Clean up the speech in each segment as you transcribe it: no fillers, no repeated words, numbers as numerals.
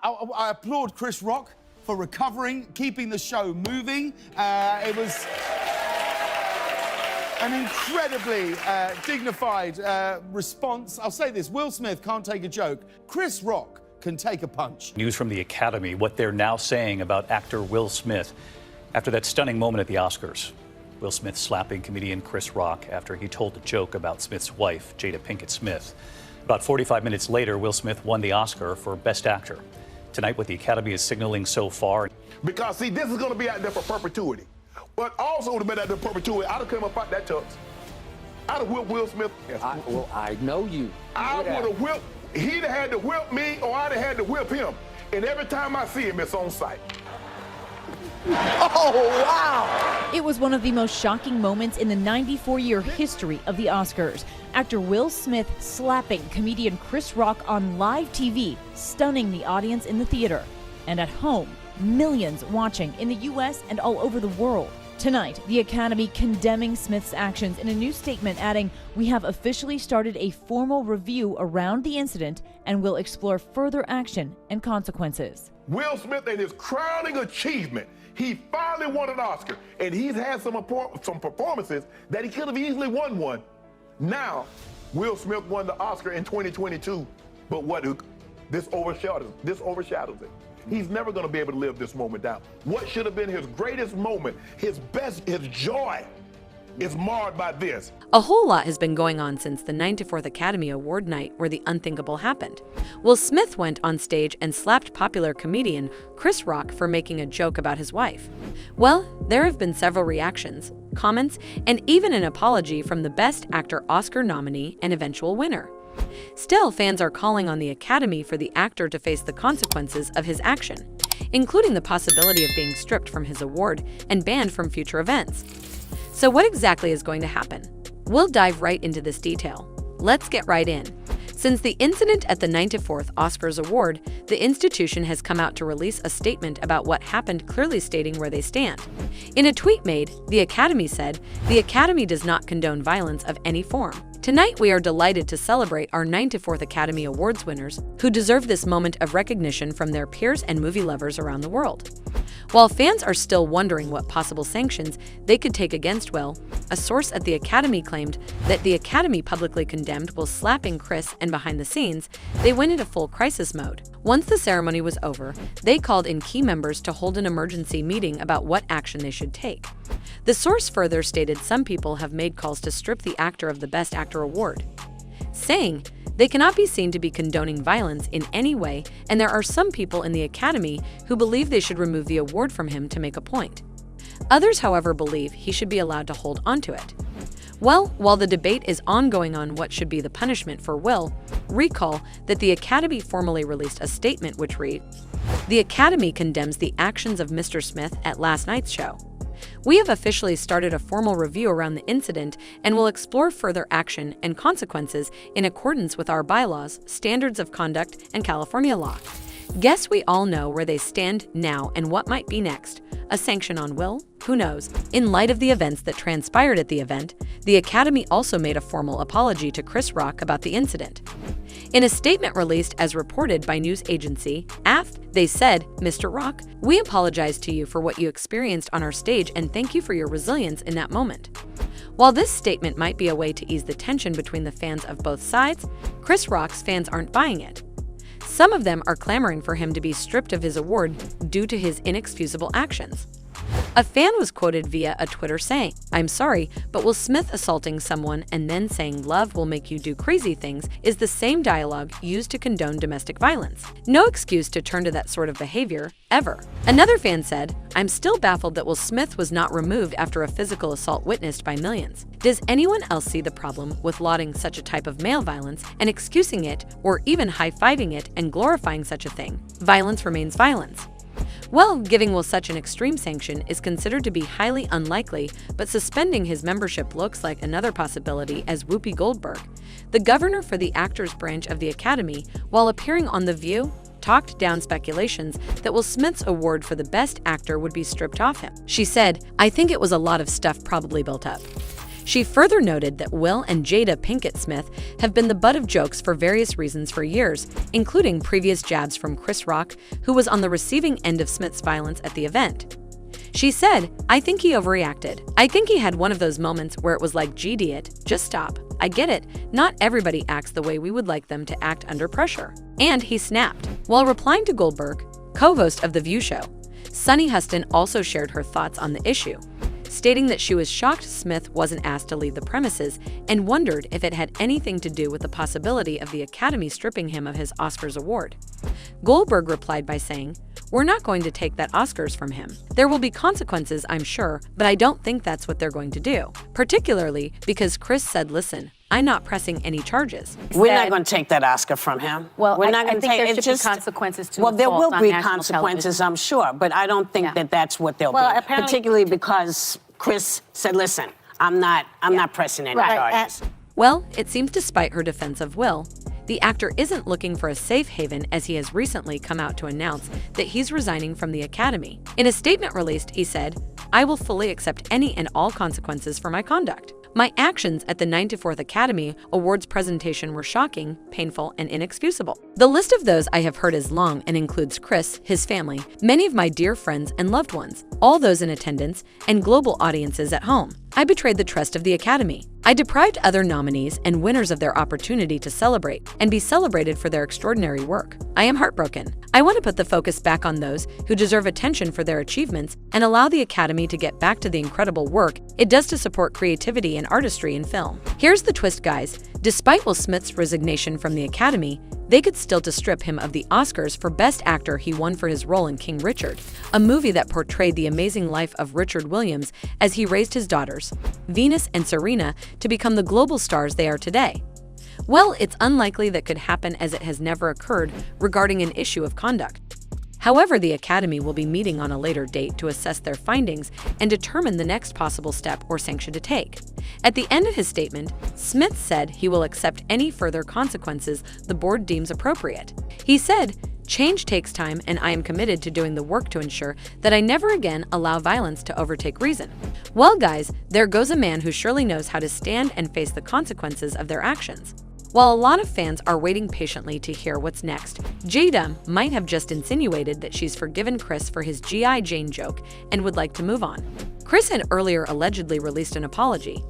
I applaud Chris Rock for recovering, keeping the show moving. It was an incredibly dignified response. I'll say this, Will Smith can't take a joke. Chris Rock can take a punch. News from the Academy, what they're now saying about actor Will Smith after that stunning moment at the Oscars. Will Smith slapping comedian Chris Rock after he told a joke about Smith's wife, Jada Pinkett Smith. About 45 minutes later, Will Smith won the Oscar for Best Actor. Tonight, what the Academy is signaling so far. Because, see, this is going to be out there for perpetuity. But also would have been out there for perpetuity. I'd have come up out that tux. I'd have whipped Will Smith. I know you. I would have whipped. He'd have had to whip me, or I'd have had to whip him. And every time I see him, it's on sight. Oh, wow! It was one of the most shocking moments in the 94-year history of the Oscars. Actor Will Smith slapping comedian Chris Rock on live TV, stunning the audience in the theater. And at home, millions watching in the U.S. and all over the world. Tonight, the Academy condemning Smith's actions in a new statement, adding, "We have officially started a formal review around the incident and will explore further action and consequences." Will Smith and his crowning achievement, he finally won an Oscar, and he's had some performances that he could have easily won one. Now, Will Smith won the Oscar in 2022, but this overshadows it. He's never going to be able to live this moment down. What should have been his greatest moment, his joy, is marred by this. A whole lot has been going on since the 94th Academy Award night where the unthinkable happened. Will Smith went on stage and slapped popular comedian Chris Rock for making a joke about his wife. Well, there have been several reactions, comments, and even an apology from the Best Actor Oscar nominee and eventual winner. Still, fans are calling on the Academy for the actor to face the consequences of his action, including the possibility of being stripped from his award and banned from future events. So what exactly is going to happen? We'll dive right into this detail. Let's get right in. Since the incident at the 94th Oscars Award, the institution has come out to release a statement about what happened, clearly stating where they stand. In a tweet made, the Academy said, "The Academy does not condone violence of any form. Tonight, we are delighted to celebrate our 94th Academy Awards winners who deserve this moment of recognition from their peers and movie lovers around the world." While fans are still wondering what possible sanctions they could take against Will, a source at the Academy claimed that the Academy publicly condemned Will slapping Chris, and behind the scenes, they went into full crisis mode. Once the ceremony was over, they called in key members to hold an emergency meeting about what action they should take. The source further stated some people have made calls to strip the actor of the Best Actor award, saying they cannot be seen to be condoning violence in any way, and there are some people in the Academy who believe they should remove the award from him to make a point. Others, however, believe he should be allowed to hold onto it. Well, while the debate is ongoing on what should be the punishment for Will, recall that the Academy formally released a statement which reads, "The Academy condemns the actions of Mr. Smith at last night's show. We have officially started a formal review around the incident and will explore further action and consequences in accordance with our bylaws, standards of conduct, and California law. Guess we all know where they stand now and what might be next. A sanction on Will? Who knows?" In light of the events that transpired at the event, the Academy also made a formal apology to Chris Rock about the incident. In a statement released as reported by news agency AFP, they said, "Mr. Rock, we apologize to you for what you experienced on our stage and thank you for your resilience in that moment." While this statement might be a way to ease the tension between the fans of both sides, Chris Rock's fans aren't buying it. Some of them are clamoring for him to be stripped of his award due to his inexcusable actions. A fan was quoted via a Twitter saying, "I'm sorry, but Will Smith assaulting someone and then saying love will make you do crazy things is the same dialogue used to condone domestic violence. No excuse to turn to that sort of behavior, ever." Another fan said, "I'm still baffled that Will Smith was not removed after a physical assault witnessed by millions. Does anyone else see the problem with lauding such a type of male violence and excusing it or even high-fiving it and glorifying such a thing? Violence remains violence." Well, giving Will such an extreme sanction is considered to be highly unlikely, but suspending his membership looks like another possibility, as Whoopi Goldberg, the governor for the actors branch of the Academy, while appearing on The View, talked down speculations that Will Smith's award for the Best Actor would be stripped off him. She said, "I think it was a lot of stuff probably built up." She further noted that Will and Jada Pinkett Smith have been the butt of jokes for various reasons for years, including previous jabs from Chris Rock, who was on the receiving end of Smith's violence at the event. She said, "I think he overreacted. I think he had one of those moments where it was like, gee, idiot, just stop. I get it. Not everybody acts the way we would like them to act under pressure." And he snapped. While replying to Goldberg, co-host of The View Show, Sunny Hostin also shared her thoughts on the issue, stating that she was shocked Smith wasn't asked to leave the premises and wondered if it had anything to do with the possibility of the Academy stripping him of his Oscars award. Goldberg replied by saying, "We're not going to take that Oscars from him. There will be consequences, I'm sure, but I don't think that's what they're going to do. Particularly because Chris said, listen, I'm not pressing any charges." We're not going to take that Oscar from him. Well, we're I not going to think take there it. should be consequences to Well, there assault will on be national consequences, television. I'm sure, but I don't think that that's what they'll Well, be. apparently- Particularly because Chris said, "Listen, I'm not pressing any charges." Well, it seems despite her defense of Will, the actor isn't looking for a safe haven, as he has recently come out to announce that he's resigning from the Academy. In a statement released, he said, "I will fully accept any and all consequences for my conduct. My actions at the 94th Academy Awards presentation were shocking, painful, and inexcusable. The list of those I have heard is long and includes Chris, his family, many of my dear friends and loved ones, all those in attendance, and global audiences at home. I betrayed the trust of the Academy. I deprived other nominees and winners of their opportunity to celebrate and be celebrated for their extraordinary work. I am heartbroken. I want to put the focus back on those who deserve attention for their achievements and allow the Academy to get back to the incredible work it does to support creativity and artistry in film." Here's the twist, guys. Despite Will Smith's resignation from the Academy, they could still strip him of the Oscars for Best Actor he won for his role in King Richard, a movie that portrayed the amazing life of Richard Williams as he raised his daughters, Venus and Serena, to become the global stars they are today. Well, it's unlikely that could happen, as it has never occurred regarding an issue of conduct. However, the Academy will be meeting on a later date to assess their findings and determine the next possible step or sanction to take. At the end of his statement, Smith said he will accept any further consequences the board deems appropriate. He said, "Change takes time, and I am committed to doing the work to ensure that I never again allow violence to overtake reason." Well, guys, there goes a man who surely knows how to stand and face the consequences of their actions. While a lot of fans are waiting patiently to hear what's next, Jada might have just insinuated that she's forgiven Chris for his G.I. Jane joke and would like to move on. Chris had earlier allegedly released an apology.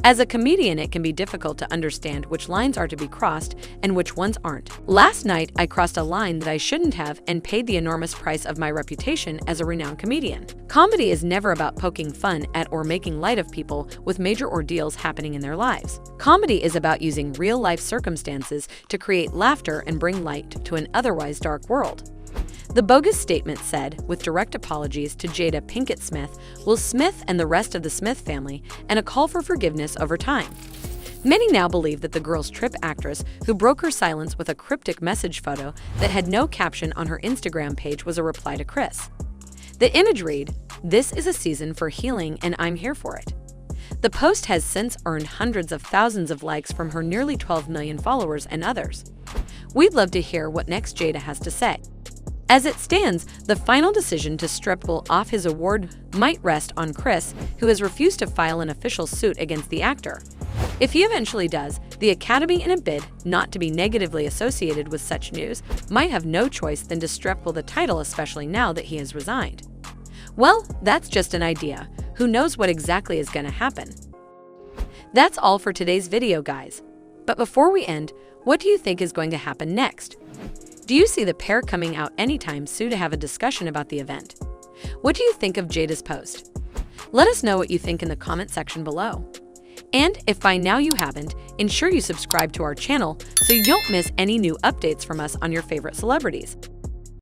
As a comedian, it can be difficult to understand which lines are to be crossed and which ones aren't. "Last night, I crossed a line that I shouldn't have and paid the enormous price of my reputation as a renowned comedian. Comedy is never about poking fun at or making light of people with major ordeals happening in their lives. Comedy is about using real-life circumstances to create laughter and bring light to an otherwise dark world." The bogus statement said, with direct apologies to Jada Pinkett Smith, Will Smith, and the rest of the Smith family, and a call for forgiveness over time. Many now believe that the Girls Trip actress, who broke her silence with a cryptic message photo that had no caption on her Instagram page, was a reply to Chris. The image read, "This is a season for healing and I'm here for it." The post has since earned hundreds of thousands of likes from her nearly 12 million followers and others. We'd love to hear what next Jada has to say. As it stands, the final decision to strip Will off his award might rest on Chris, who has refused to file an official suit against the actor. If he eventually does, the Academy, in a bid not to be negatively associated with such news, might have no choice than to strip Will the title, especially now that he has resigned. Well, that's just an idea. Who knows what exactly is going to happen? That's all for today's video, guys. But before we end, what do you think is going to happen next? Do you see the pair coming out anytime soon to have a discussion about the event? What do you think of Jada's post? Let us know what you think in the comment section below. And if by now you haven't, ensure you subscribe to our channel so you don't miss any new updates from us on your favorite celebrities.